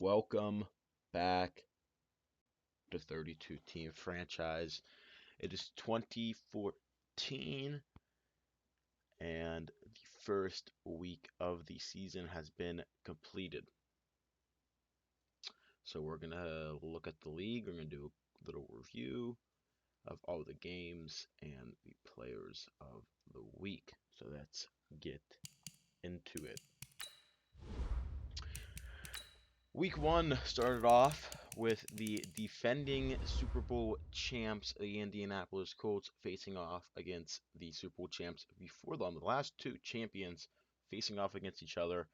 Welcome back to 32 Team Franchise. It is 2014, and the first week of the season has been completed. So we're going to look at the league. We're going to do a little review of all the games and the players of the week. So let's get into it. Week one started off with the defending Super Bowl champs, the Indianapolis Colts, facing off against the Super Bowl champs before them. The last two champions facing off against each other.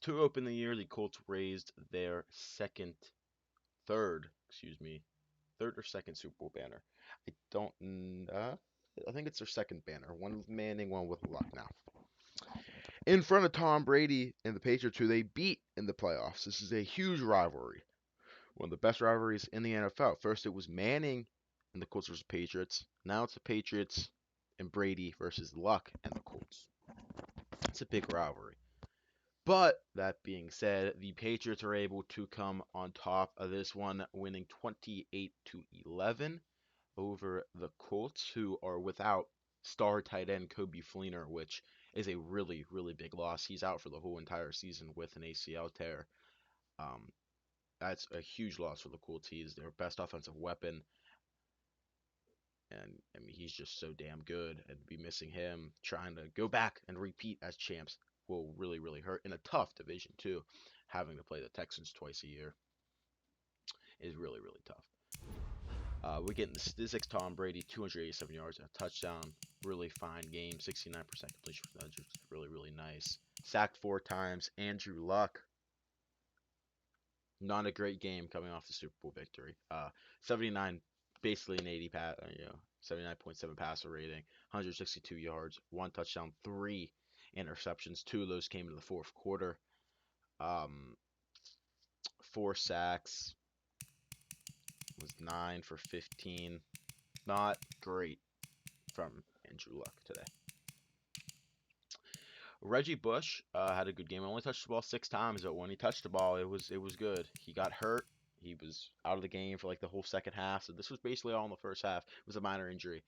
To open the year, the Colts raised their third or second Super Bowl banner. I don't, I think it's their second banner. One with Manning, one with Luck now. In front of Tom Brady and the Patriots, who they beat in the playoffs. This is a huge rivalry. One of the best rivalries in the NFL. First, it was Manning and the Colts versus Patriots. Now it's the Patriots and Brady versus Luck and the Colts. It's a big rivalry. But that being said, the Patriots are able to come on top of this one, winning 28-11 over the Colts, who are without star tight end Kobe Fleener, which is a really, really big loss. He's out for the whole entire season with an ACL tear. Um, that's a huge loss for the Colts. He's their best offensive weapon, and I mean he's just so damn good. And be missing him, trying to go back and repeat as champs will really, really hurt in a tough division too. Having to play the Texans twice a year is really, really tough. We get in the statistics. Tom Brady, 287 yards and a touchdown. Really fine game. 69% completion percentage. Really, really nice. Sacked 4 times. Andrew Luck. Not a great game coming off the Super Bowl victory. 79, basically an 79.7 passer rating. 162 yards. 1 touchdown. 3 interceptions. 2 of those came in the fourth quarter. 4 sacks. Was 9 for 15. Not great from Andrew Luck today. Reggie Bush had a good game. Only touched the ball 6 times, but when he touched the ball, it was good. He got hurt. He was out of the game for like the whole second half. So this was basically all in the first half. It was a minor injury.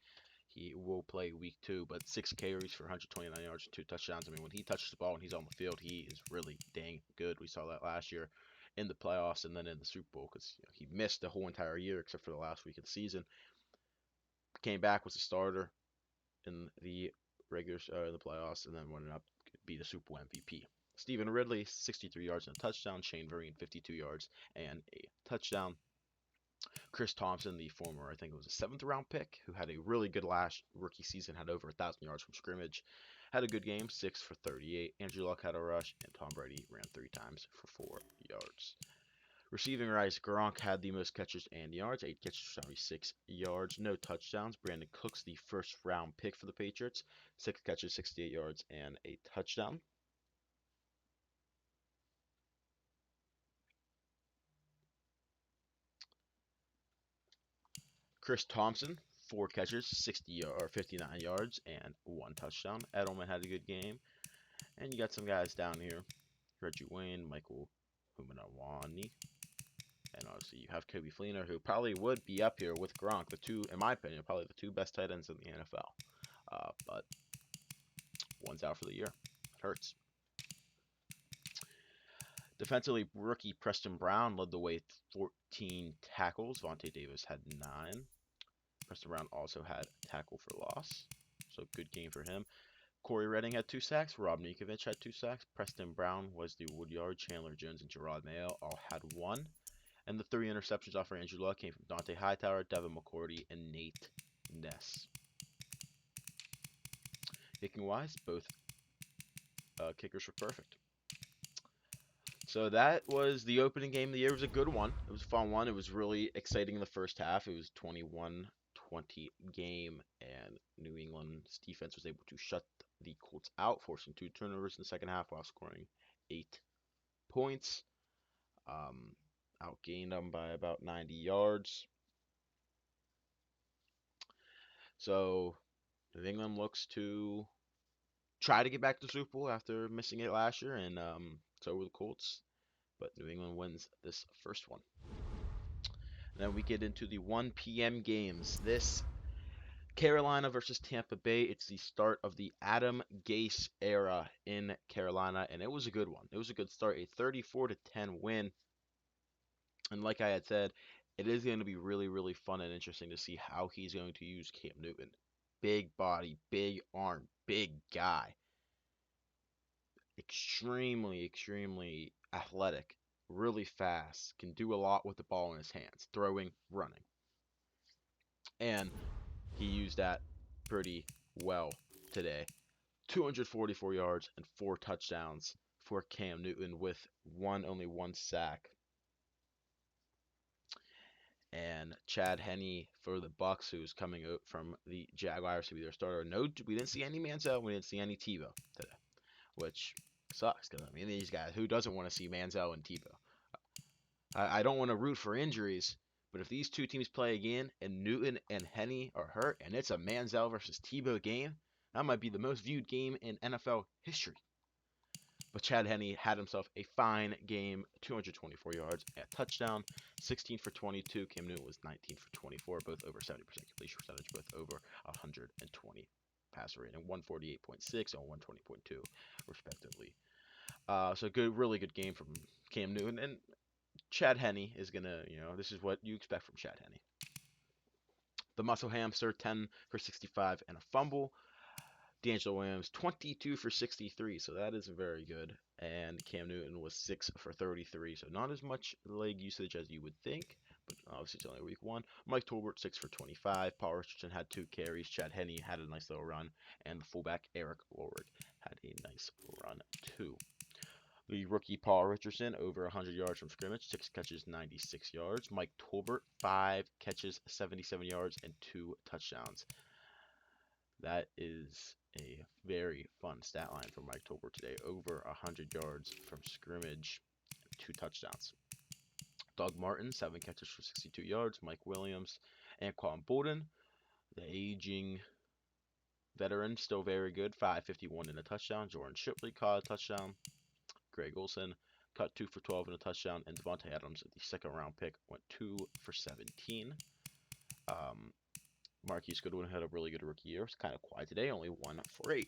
He will play week 2, but 6 carries for 129 yards and 2 touchdowns. I mean, when he touches the ball and he's on the field, he is really dang good. We saw that last year in the playoffs and then in the Super Bowl because he missed the whole entire year except for the last week of the season. Came back, was a starter in the the playoffs, and then went up to be the Super Bowl MVP. Stephen Ridley, 63 yards and a touchdown. Shane Vereen, 52 yards and a touchdown. Chris Thompson, the former, I think it was a 7th-round pick, who had a really good last rookie season, had over 1,000 yards from scrimmage, had a good game, 6 for 38. Andrew Luck had a rush, and Tom Brady ran 3 times for 4 yards. Receiving rights, Gronk had the most catches and yards, 8 catches for 76 yards, no touchdowns. Brandon Cooks, the first-round pick for the Patriots, 6 catches, 68 yards, and a touchdown. Chris Thompson, 4 catches, 59 yards, and 1 touchdown. Edelman had a good game. And you got some guys down here. Reggie Wayne, Michael Humanawani. And obviously you have Kobe Fleener, who probably would be up here with Gronk, the two, in my opinion, probably the 2 best tight ends in the NFL. But one's out for the year. It hurts. Defensively, rookie Preston Brown led the way with 14 tackles. Vontae Davis had 9. Preston Brown also had tackle for loss. So good game for him. Corey Redding had 2 sacks. Rob Ninkovich had 2 sacks. Preston Brown was the Woodyard. Chandler Jones and Gerard Mayo all had 1. And the 3 interceptions off for Andrew Luck came from Dante Hightower, Devin McCourty, and Nate Ness. Kicking-wise, both kickers were perfect. So that was the opening game of the year. It was a good one. It was a fun one. It was really exciting in the first half. It was 21-20 game, and New England's defense was able to shut the Colts out, forcing 2 turnovers in the second half while scoring 8 points. Outgained them by about 90 yards. So New England looks to try to get back to the Super Bowl after missing it last year, and so were the Colts. but New England wins this first one. And then we get into the 1 p.m. games. This Carolina versus Tampa Bay. It's the start of the Adam Gase era in Carolina, and it was a good one. It was a good start, a 34-10 win. And like I had said, it is going to be really, really fun and interesting to see how he's going to use Cam Newton. Big body, big arm, big guy. Extremely, extremely athletic, really fast, can do a lot with the ball in his hands, throwing, running. And he used that pretty well today. 244 yards and 4 touchdowns for Cam Newton with only one sack. And Chad Henne for the Bucks, who's coming out from the Jaguars to be their starter. No, we didn't see any Manziel, we didn't see any Tebow today, which sucks because I mean these guys, who doesn't want to see Manziel and Tebow? I don't want to root for injuries, but if these two teams play again and Newton and Henne are hurt and it's a Manziel versus Tebow game, that might be the most viewed game in NFL history. But Chad Henne had himself a fine game, 224 yards, a touchdown, 16 for 22. Cam Newton was 19 for 24, both over 70% completion percentage, both over 120 passer rating, 148.6 and 120.2, respectively. So good, really good game from Cam Newton. And Chad Henne is going to, this is what you expect from Chad Henne. The Muscle Hamster, 10 for 65 and a fumble. D'Angelo Williams, 22 for 63, so that is very good. And Cam Newton was 6 for 33, so not as much leg usage as you would think, but obviously it's only week 1. Mike Tolbert, 6 for 25. Paul Richardson had 2 carries. Chad Henne had a nice little run, and the fullback Eric Lorrig had a nice run too. The rookie Paul Richardson, over 100 yards from scrimmage, 6 catches, 96 yards. Mike Tolbert, 5 catches, 77 yards, and 2 touchdowns. That is a very fun stat line for Mike Tolbert today. Over 100 yards from scrimmage, 2 touchdowns. Doug Martin, 7 catches for 62 yards. Mike Williams and Quan Bolden, the aging veteran, still very good. 551 and a touchdown. Jordan Shipley caught a touchdown. Greg Olsen caught 2 for 12 and a touchdown. And Devontae Adams, the second round pick, went 2 for 17. Marquise Goodwin had a really good rookie year. It's kind of quiet today, only 1 for 8.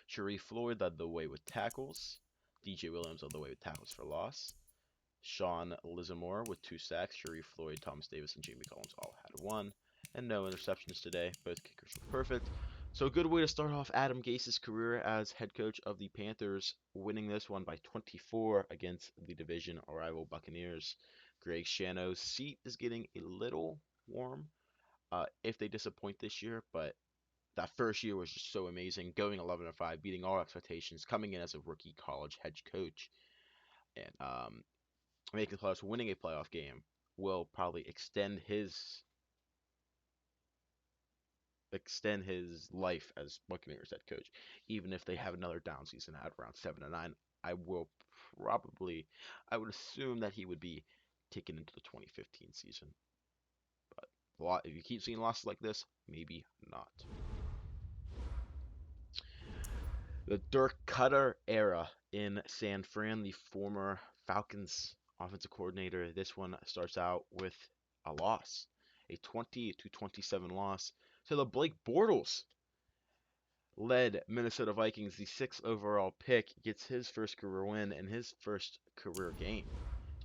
Sharif Floyd led the way with tackles. DJ Williams led the way with tackles for loss. Sean Lizamore with 2 sacks. Sharif Floyd, Thomas Davis, and Jamie Collins all had 1. And no interceptions today. Both kickers were perfect. So a good way to start off Adam Gase's career as head coach of the Panthers, winning this one by 24 against the division rival Buccaneers. Greg Schiano's seat is getting a little warm if they disappoint this year, but that first year was just so amazing, going 11-5, beating all expectations, coming in as a rookie college head coach, and making the playoffs, winning a playoff game will probably extend his life as Buccaneers head coach. Even if they have another down season at around 7-9, I would assume that he would be taken into the 2015 season. But if you keep seeing losses like this, maybe not. The Dirk Cutter era in San Fran, the former Falcons offensive coordinator. This one starts out with a loss, a 20-27 loss to the Blake Bortles led Minnesota Vikings. The 6th overall pick gets his first career win and his first career game.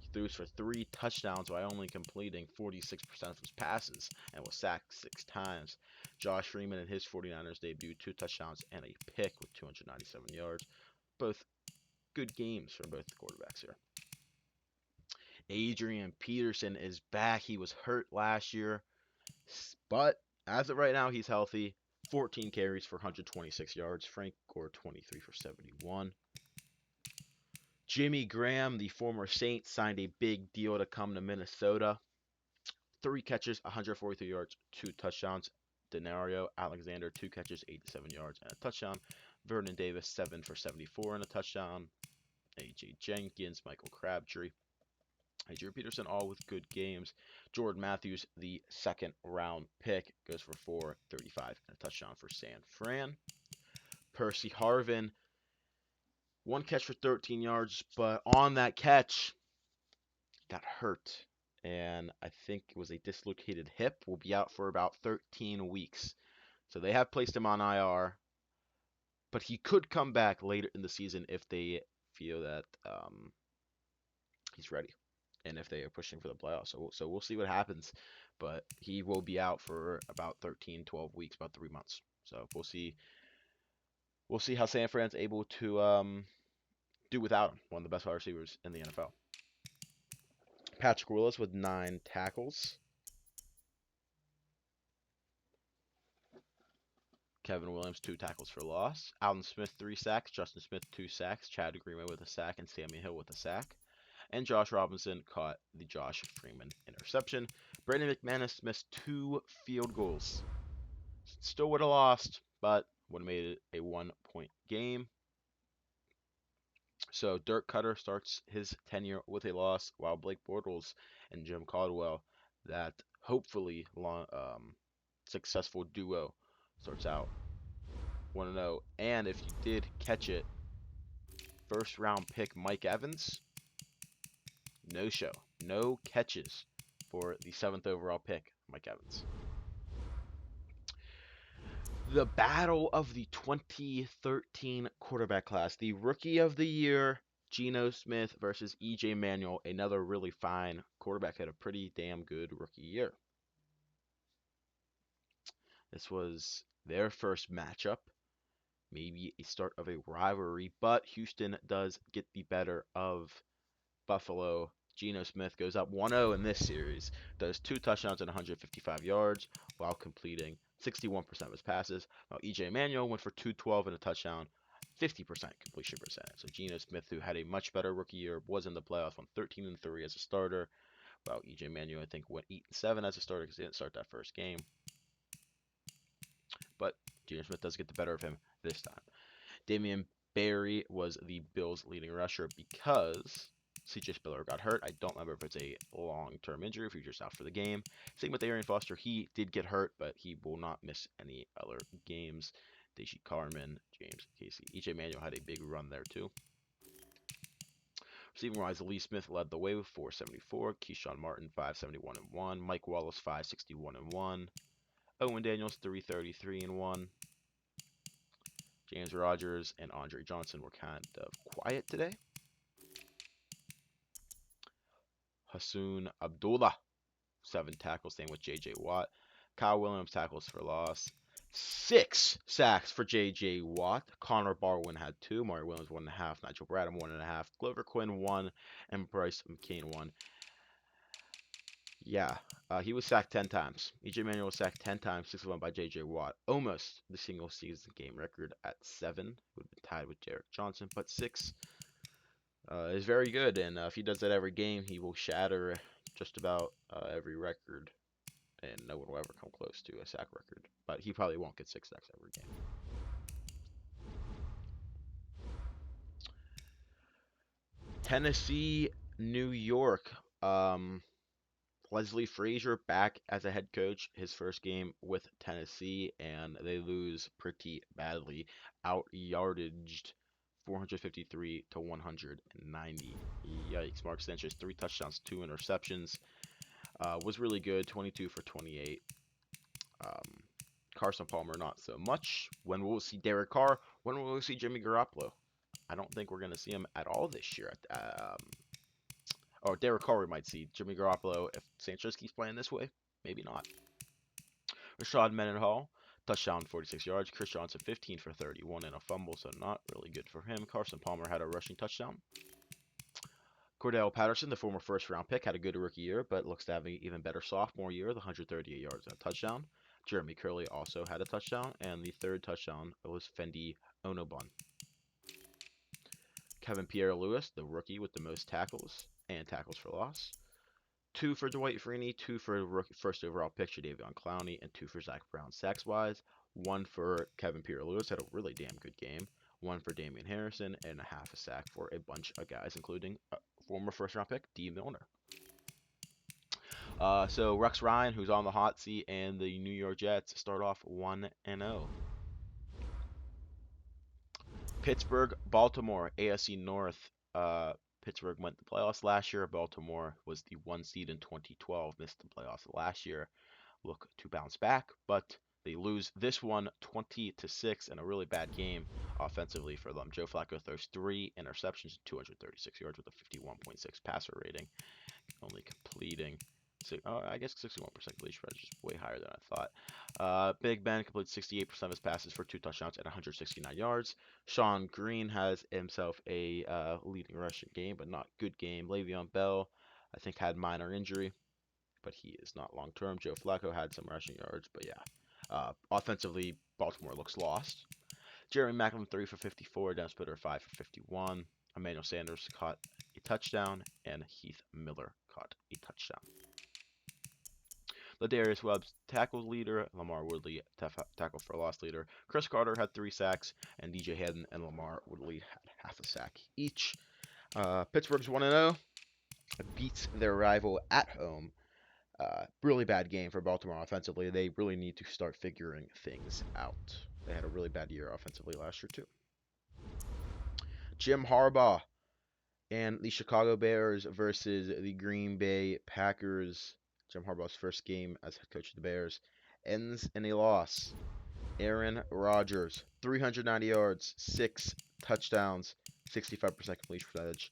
He threw for 3 touchdowns while only completing 46% of his passes and was sacked 6 times. Josh Freeman in his 49ers debut, 2 touchdowns and a pick with 297 yards. Both good games from both the quarterbacks here. Adrian Peterson is back. He was hurt last year, but as of right now, he's healthy. 14 carries for 126 yards. Frank Gore, 23 for 71. Jimmy Graham, the former Saint, signed a big deal to come to Minnesota. 3 catches, 143 yards, 2 touchdowns. Denario Alexander, 2 catches, 87 yards, and a touchdown. Vernon Davis, 7 for 74 and a touchdown. A.J. Jenkins, Michael Crabtree, Adrian Peterson, all with good games. Jordan Matthews, the 2nd round pick, goes for 435 and a touchdown for San Fran. Percy Harvin One catch for 13 yards, but on that catch, got hurt. And I think it was a dislocated hip. Will be out for about 13 weeks. So they have placed him on IR, but he could come back later in the season if they feel that he's ready, and if they are pushing for the playoffs. So we'll see what happens. But he will be out for about 13, 12 weeks, about 3 months. So we'll see. We'll see how San Fran's able to do without him, one of the best wide receivers in the NFL. Patrick Willis with 9 tackles. Kevin Williams, 2 tackles for loss. Alden Smith, 3 sacks. Justin Smith, 2 sacks. Chad Greenway with a sack, and Sammy Hill with a sack. And Josh Robinson caught the Josh Freeman interception. Brandon McManus missed 2 field goals. Still would have lost, but would have made it a 1-point game. So Dirk Cutter starts his tenure with a loss, while Blake Bortles and Jim Caldwell, that hopefully successful duo, starts out 1-0. And if you did catch it, first round pick Mike Evans, no show, no catches for the 7th overall pick, Mike Evans. The battle of the 2013 quarterback class, the rookie of the year, Geno Smith versus EJ Manuel, another really fine quarterback, had a pretty damn good rookie year. This was their first matchup, maybe a start of a rivalry, but Houston does get the better of Buffalo. Geno Smith goes up 1-0 in this series, does 2 touchdowns and 155 yards while completing 61% of his passes, while EJ Manuel went for 212 and a touchdown, 50% completion percentage. So Geno Smith, who had a much better rookie year, was in the playoffs, won 13-3 as a starter, while EJ Manuel, I think, went 8-7 as a starter because he didn't start that first game. But Geno Smith does get the better of him this time. Damian Barry was the Bills' leading rusher because C.J. Spiller got hurt. I don't remember if it's a long-term injury, if he's just out for the game. Same with Arian Foster. He did get hurt, but he will not miss any other games. Deji Carmen, James Casey. E.J. Manuel had a big run there, too. Receiving-wise, Lee Smith led the way with 474. Keyshawn Martin, 571-1. Mike Wallace, 561-1. Owen Daniels, 333-1. James Rogers and Andre Johnson were kind of quiet today. Hassoun Abdullah, 7 tackles, same with J.J. Watt. Kyle Williams, tackles for loss. 6 sacks for J.J. Watt. Connor Barwin had 2. Mario Williams, 1.5. Nigel Bradham, 1.5. Glover Quinn, 1. And Bryce McCain, 1. Yeah, he was sacked 10 times. E.J. Manuel was sacked 10 times, 6 of them by J.J. Watt. Almost the single season game record at 7. Would have been tied with Derek Johnson, but 6 is very good. And if he does that every game, he will shatter just about every record. And no one will ever come close to a sack record. But he probably won't get 6 sacks every game. Tennessee, New York. Leslie Frazier back as a head coach, his first game with Tennessee, and they lose pretty badly. Out-yardaged 453 to 190. Yikes. Mark Sanchez, 3 touchdowns, 2 interceptions. Was really good, 22 for 28. Carson Palmer, not so much. When will we see Derek Carr? When will we see Jimmy Garoppolo? I don't think we're going to see him at all this year. Or Derek Carr we might see. Jimmy Garoppolo, if Sanchez keeps playing this way, maybe not. Rashad Mendenhall, touchdown, 46 yards. Chris Johnson, 15 for 31 and a fumble, so not really good for him. Carson Palmer had a rushing touchdown. Cordell Patterson, the former first-round pick, had a good rookie year, but looks to have an even better sophomore year, the 138 yards and a touchdown. Jeremy Curley also had a touchdown, and the third touchdown was Fendi Onobun. Kevin Pierre-Louis, the rookie with the most tackles and tackles for loss. 2 for Dwight Freeney, 2 for rookie first overall pick Jadeveon Clowney, and 2 for Zach Brown sacks-wise. 1 for Kevin Pierre-Louis, had a really damn good game. 1 for Damian Harrison, and a half a sack for a bunch of guys, including former first-round pick D. Milner. So Rex Ryan, who's on the hot seat, and the New York Jets start off 1-0. Pittsburgh, Baltimore, AFC North. Pittsburgh went to the playoffs last year. Baltimore was the 1 seed in 2012, missed the playoffs last year. Look to bounce back, but they lose this one 20-6 in a really bad game offensively for them. Joe Flacco throws 3 interceptions, 236 yards with a 51.6 passer rating, only completing. I guess 61% completion percentage is way higher than I thought. Big Ben completes 68% of his passes for 2 touchdowns and 169 yards. Sean Green has himself a leading rushing game, but not good game. Le'Veon Bell, I think, had minor injury, but he is not long term. Joe Flacco had some rushing yards, but yeah. Offensively, Baltimore looks lost. Jerry Maclin 3 for 54, Dennis Pitter 5 for 51. Emmanuel Sanders caught a touchdown, and Heath Miller caught a touchdown. Ladarius Webb's tackle leader, Lamar Woodley tackle for loss leader. Chris Carter had 3 sacks, and DJ Haddon and Lamar Woodley had half a sack each. Pittsburgh's 1-0, beats their rival at home. Really bad game for Baltimore offensively. They really need to start figuring things out. They had a really bad year offensively last year too. Jim Harbaugh and the Chicago Bears versus the Green Bay Packers. Jim Harbaugh's first game as head coach of the Bears ends in a loss. Aaron Rodgers, 390 yards, 6 touchdowns, 65% completion percentage.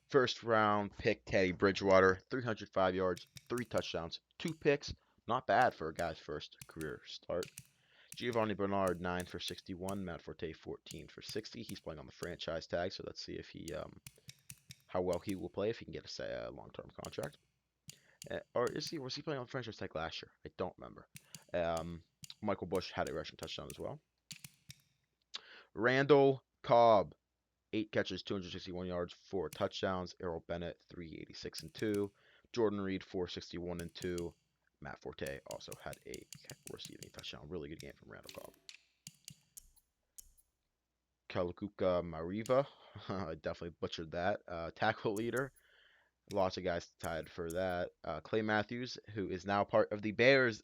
First round pick Teddy Bridgewater, 305 yards, 3 touchdowns, 2 picks. Not bad for a guy's first career start. Giovanni Bernard, 9 for 61. Matt Forte, 14 for 60. He's playing on the franchise tag, so let's see if he how well he will play if he can get a long-term contract. Or was he playing on the franchise tag last year? I don't remember. Michael Bush had a rushing touchdown as well. Randall Cobb, 8 catches, 261 yards, 4 touchdowns. Errol Bennett, 386 and 2. Jordan Reed, 461 and 2. Matt Forte also had a receiving touchdown. Really good game from Randall Cobb. Kalakuka Mariva, I definitely butchered that. Tackle leader. Lots of guys tied for that. Clay Matthews, who is now part of the Bears,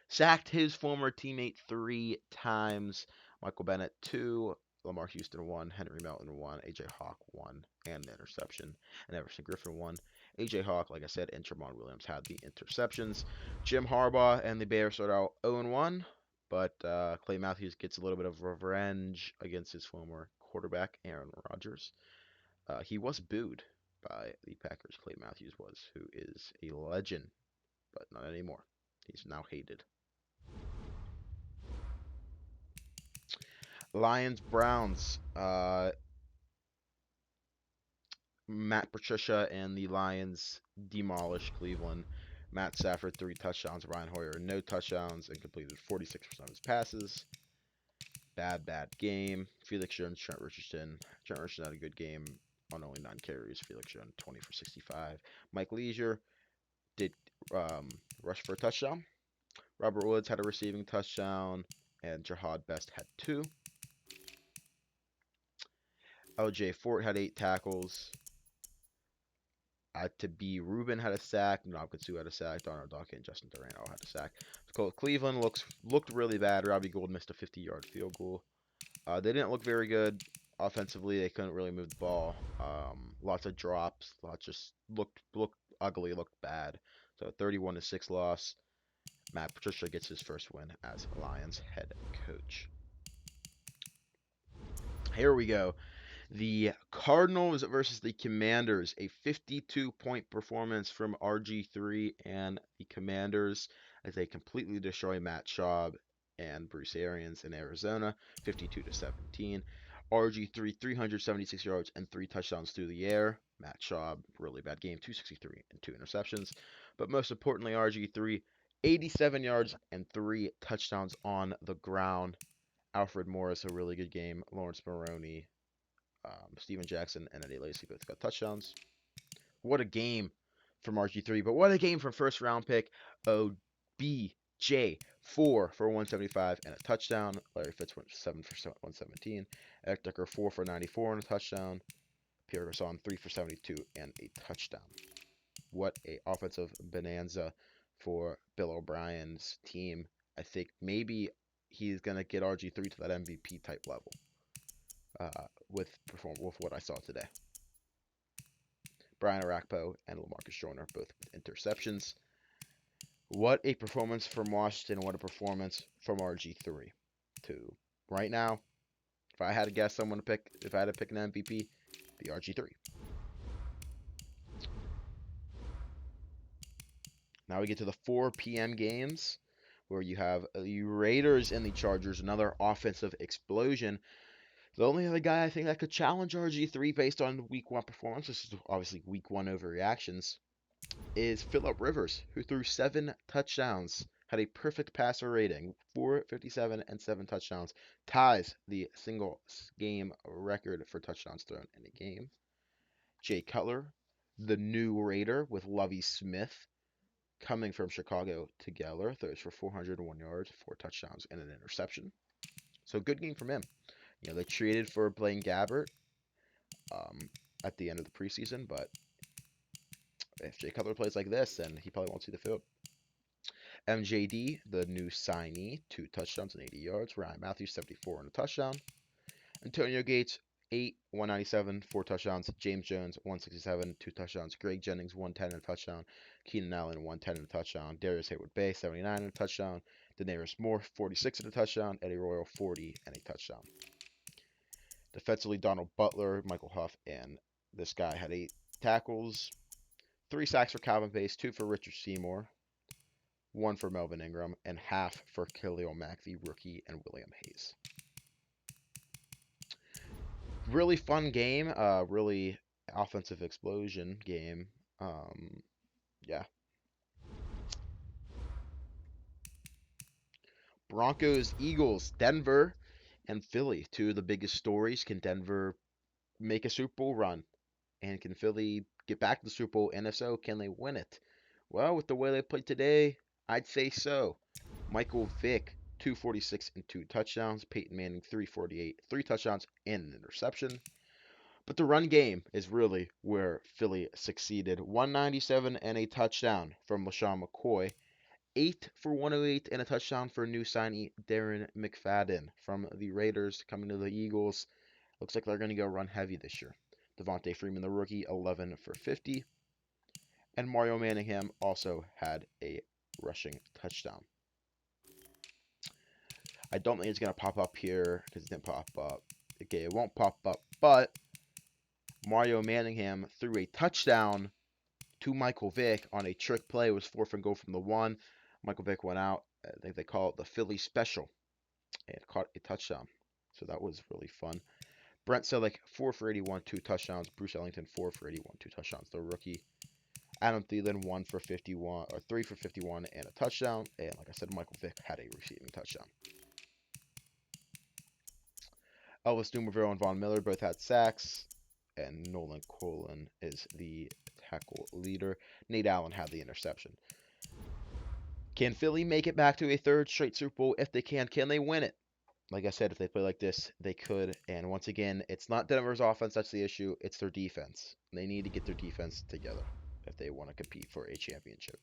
sacked his former teammate 3 times. Michael Bennett 2, Lamar Houston 1, Henry Melton 1, AJ Hawk 1, and an interception. And Everson Griffin 1. AJ Hawk, like I said, and Tremont Williams had the interceptions. Jim Harbaugh and the Bears start out 0-1, but Clay Matthews gets a little bit of revenge against his former quarterback, Aaron Rodgers. He was booed by the Packers. Clay Matthews was, who is a legend, but not anymore. He's now hated. Lions Browns. Matt Patricia and the Lions demolish Cleveland. Matt Stafford 3 touchdowns. Ryan Hoyer no touchdowns and completed 46% of his passes. Bad game. Felix Jones, Trent Richardson. Trent Richardson had a good game on only 9 carries. Felix Jones 20 for 65. Mike Leisure did rush for a touchdown. Robert Woods had a receiving touchdown, and Jahad Best had 2. LJ Fort had 8 tackles. To be Ruben had a sack. Nobkatsu had a sack. Darnell Dockett and Justin Durant all had a sack. Cleveland looked really bad. Robbie Gould missed a 50-yard field goal. They didn't look very good offensively. They couldn't really move the ball. Lots of drops. Lots just looked ugly. Looked bad. So 31-6 loss. Matt Patricia gets his first win as Lions head coach. Here we go. The Cardinals versus the Commanders. A 52-point performance from RG3 and the Commanders as they completely destroy Matt Schaub and Bruce Arians in Arizona, 52-17. RG3, 376 yards and 3 touchdowns through the air. Matt Schaub, really bad game, 263 and 2 interceptions. But most importantly, RG3, 87 yards and 3 touchdowns on the ground. Alfred Morris, a really good game. Lawrence Maroney, Steven Jackson, and Eddie Lacy both got touchdowns. What a game from RG3, but what a game from first round pick OBJ. 4 for 175 and a touchdown. Larry Fitz went 7 for 117. Eric Decker 4 for 94 and a touchdown. Pierre Garçon 3 for 72 and a touchdown. What a offensive bonanza for Bill O'Brien's team. I think maybe he's going to get RG3 to that MVP type level. with what I saw today. Brian Arakpo and LaMarcus Joyner both with interceptions. What a performance from Washington. What a performance from RG3. Too. Right now, if I had to guess someone to pick, if I had to pick an MVP, the RG3. Now we get to the 4 p.m. games where you have the Raiders and the Chargers, another offensive explosion. The only other guy I think that could challenge RG3 based on week 1 performance, this is obviously week 1 overreactions, is Phillip Rivers, who threw 7 touchdowns, had a perfect passer rating, 457 and 7 touchdowns, ties the single game record for touchdowns thrown in a game. Jay Cutler, the new Raider with Lovie Smith, coming from Chicago together, throws for 401 yards, 4 touchdowns, and an interception. So good game from him. You know, they traded for Blaine Gabbert at the end of the preseason, but if Jay Cutler plays like this, then he probably won't see the field. MJD, the new signee, 2 touchdowns and 80 yards. Ryan Matthews, 74 and a touchdown. Antonio Gates, 8, 197, 4 touchdowns. James Jones, 167, 2 touchdowns. Greg Jennings, 110 and a touchdown. Keenan Allen, 110 and a touchdown. Darius Hayward-Bay, 79 and a touchdown. Daenerys Moore, 46 and a touchdown. Eddie Royal, 40 and a touchdown. Defensively, Donald Butler, Michael Huff, and this guy had 8 tackles. 3 sacks for Calvin Pace, 2 for Richard Seymour, 1 for Melvin Ingram, and half for Khalil Mack, the rookie, and William Hayes. Really fun game, really offensive explosion game. Yeah. Broncos, Eagles, Denver, and Philly. 2 of the biggest stories. Can Denver make a Super Bowl run? And can Philly get back to the Super Bowl? And if so, can they win it? Well, with the way they played today, I'd say so. Michael Vick, 246 and 2 touchdowns. Peyton Manning, 348, 3 touchdowns and an interception. But the run game is really where Philly succeeded. 197 and a touchdown from LaShawn McCoy. 8 for 108 and a touchdown for new signee Darren McFadden from the Raiders coming to the Eagles. Looks like they're going to go run heavy this year. Devontae Freeman, the rookie, 11 for 50. And Mario Manningham also had a rushing touchdown. I don't think it's going to pop up here because it didn't pop up. Okay, it won't pop up, but Mario Manningham threw a touchdown to Michael Vick on a trick play. It was 4th and goal from the 1. Michael Vick went out. I think they call it the Philly special and caught a touchdown. So that was really fun. Brent Selleck, 4 for 81, 2 touchdowns. Bruce Ellington, 4 for 81, 2 touchdowns. The rookie. Adam Thielen, 1 for 51, or 3 for 51 and a touchdown. And like I said, Michael Vick had a receiving touchdown. Elvis Dumerville and Von Miller both had sacks. And Nolan Colon is the tackle leader. Nate Allen had the interception. Can Philly make it back to a 3rd straight Super Bowl? If they can they win it? Like I said, if they play like this, they could. And once again, it's not Denver's offense that's the issue. It's their defense. They need to get their defense together if they want to compete for a championship.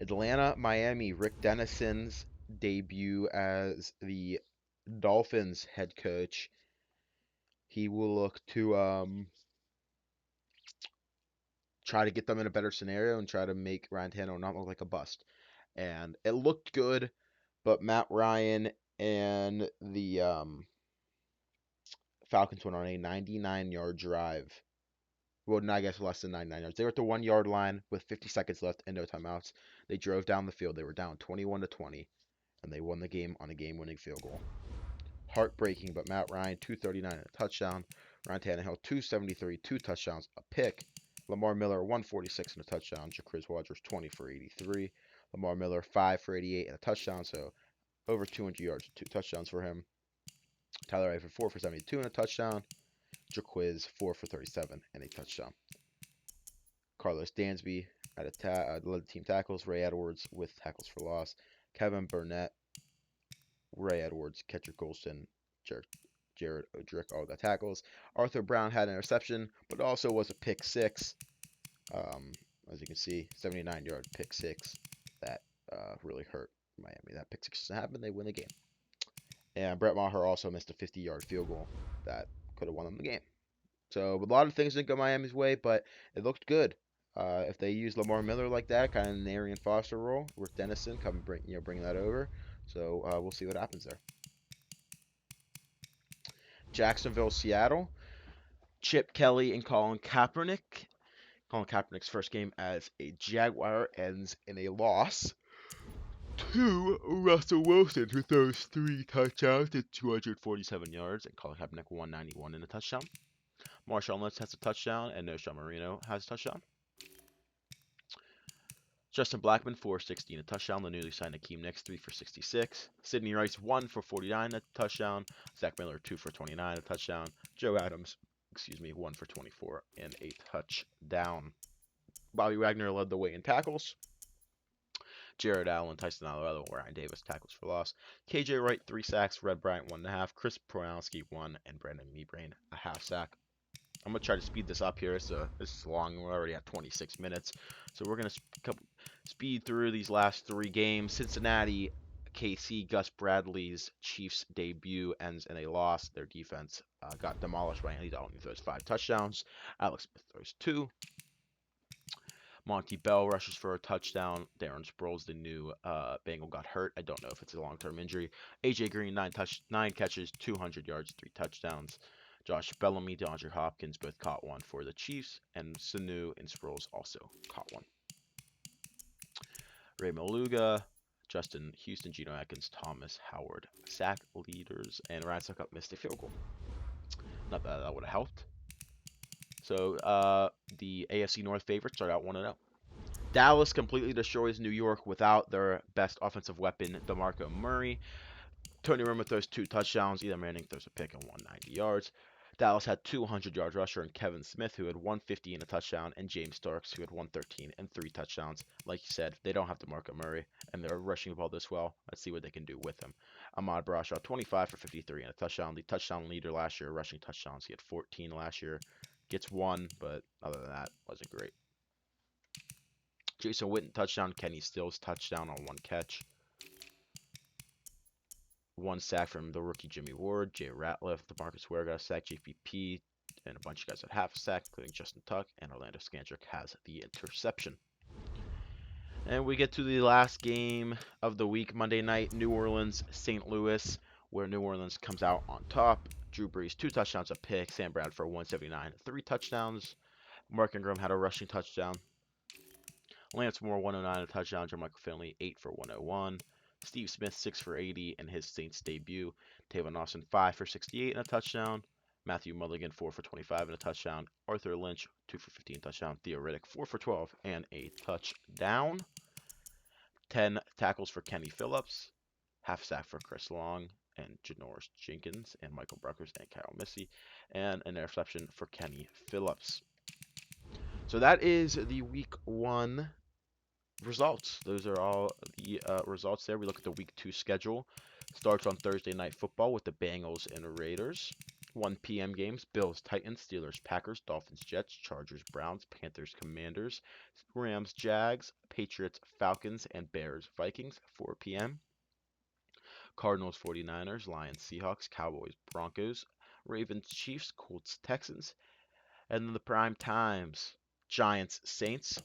Atlanta, Miami, Rick Dennison's debut as the Dolphins head coach. He will look to try to get them in a better scenario and try to make Ryan Tannehill not look like a bust. And it looked good, but Matt Ryan and the Falcons went on a 99-yard drive. Well, I guess less than 99 yards. They were at the 1-yard line with 50 seconds left and no timeouts. They drove down the field. They were down 21-20, and they won the game on a game-winning field goal. Heartbreaking, but Matt Ryan, 239 and a touchdown. Ryan Tannehill, 273, 2 touchdowns, a pick. Lamar Miller, 146 and a touchdown. Jacrizz Rogers, 20 for 83. Lamar Miller, 5 for 88 and a touchdown, so over 200 yards and 2 touchdowns for him. Tyler Eifert, 4 for 72 and a touchdown. Jacquiz, 4 for 37 and a touchdown. Carlos Dansby led the team tackles. Ray Edwards with tackles for loss. Kevin Burnett, Ray Edwards, Ketcher Golston, Jared Odrick, all the tackles. Arthur Brown had an interception, but also was a pick 6. As you can see, 79-yard pick 6. That really hurt Miami. That pick 6 doesn't happen, they win the game. And Brett Maher also missed a 50-yard field goal that could have won them the game. So a lot of things didn't go Miami's way, but it looked good. If they use Lamar Miller like that, kind of an Arian Foster role with Dennison, come bring that over. So we'll see what happens there. Jacksonville, Seattle. Chip Kelly and Colin Kaepernick. Colin Kaepernick's first game as a Jaguar ends in a loss to Russell Wilson, who throws 3 touchdowns and 247 yards, and Colin Kaepernick 191 in a touchdown. Marshawn Lynch has a touchdown, and Sean Marino has a touchdown. Justin Blackmon 416 a touchdown. The newly signed Akeem Nicks 3 for 66. Sidney Rice 1 for 49 a touchdown. Zach Miller 2 for 29 a touchdown. Joe Adams, 1 for 24 and a touchdown. Bobby Wagner led the way in tackles. Jared Allen, Tyson Alvarado, Ryan Davis tackles for loss. KJ Wright 3 sacks. Red Bryant 1.5. Chris Polanski 1 and Brandon Meebrain a half sack. I'm going to try to speed this up here. This is long. We're already at 26 minutes. So we're going to speed through these last 3 games. Cincinnati, KC, Gus Bradley's Chiefs debut ends in a loss. Their defense got demolished by Andy Dalton, who throws 5 touchdowns. Alex Smith throws 2. Monty Bell rushes for a touchdown. Darren Sproles, the new Bengal, got hurt. I don't know if it's a long-term injury. AJ Green, 9 catches, 200 yards, 3 touchdowns. Josh Bellamy, DeAndre Hopkins both caught one for the Chiefs, and Sanu and Sproles also caught one. Ray Maluga, Justin Houston, Geno Atkins, Thomas Howard, sack leaders, and Ryan Suckup missed a field goal. Not that that would have helped. So the AFC North favorites start out 1-0. Dallas completely destroys New York without their best offensive weapon, DeMarco Murray. Tony Romo throws 2 touchdowns. Eli Manning throws a pick and 190 yards. Dallas had 200-yard rusher and Kevin Smith, who had 150 and a touchdown, and James Starks, who had 113 and 3 touchdowns. Like you said, they don't have DeMarco Murray, and they're rushing the ball this well. Let's see what they can do with him. Ahmad Bradshaw, 25 for 53 and a touchdown. The touchdown leader last year, rushing touchdowns. He had 14 last year. Gets 1, but other than that, wasn't great. Jason Witten touchdown. Kenny Stills touchdown on 1 catch. 1 sack from the rookie Jimmy Ward. Jay Ratliff, DeMarcus Ware got a sack. JPP and a bunch of guys had half a sack, including Justin Tuck, and Orlando Scandrick has the interception. And we get to the last game of the week, Monday night, New Orleans, St. Louis, where New Orleans comes out on top. Drew Brees, 2 touchdowns, a pick. Sam Bradford, 179, 3 touchdowns. Mark Ingram had a rushing touchdown. Lance Moore, 109, a touchdown. Jermichael Finley, 8 for 101. Steve Smith, 6 for 80 in his Saints debut. Tavon Austin, 5 for 68 and a touchdown. Matthew Mulligan, 4 for 25 and a touchdown. Arthur Lynch, 2 for 15 touchdown. Theo Riddick, 4 for 12 and a touchdown. 10 tackles for Kenny Phillips. Half sack for Chris Long and Janoris Jenkins and Michael Bruckers and Kyle Missy. And an interception for Kenny Phillips. So that is the week 1 results. Those are all the results there. We look at the week 2 schedule. Starts on Thursday Night Football with the Bengals and Raiders. 1 p.m. games: Bills, Titans, Steelers, Packers, Dolphins, Jets, Chargers, Browns, Panthers, Commanders, Rams, Jags, Patriots, Falcons, and Bears, Vikings. 4 p.m. Cardinals, 49ers, Lions, Seahawks, Cowboys, Broncos, Ravens, Chiefs, Colts, Texans. And then the prime times: Giants, Saints,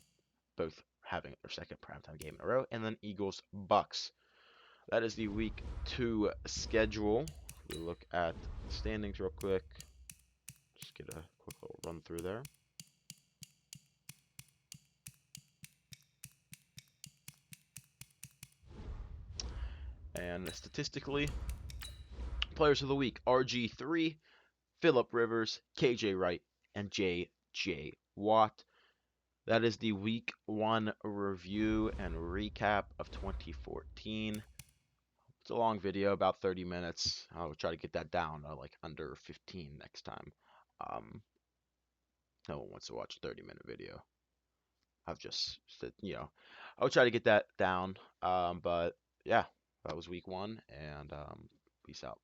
both having their second primetime game in a row, and then Eagles, Bucks. That is the week 2 schedule. We look at the standings real quick. Just get a quick little run through there. And statistically, players of the week: RG3, Phillip Rivers, KJ Wright, and JJ Watt. That is the week 1 review and recap of 2014. It's a long video, about 30 minutes. I'll try to get that down to like under 15 next time. No one wants to watch a 30-minute video. I've just said, I'll try to get that down. But yeah, that was week 1, and peace out.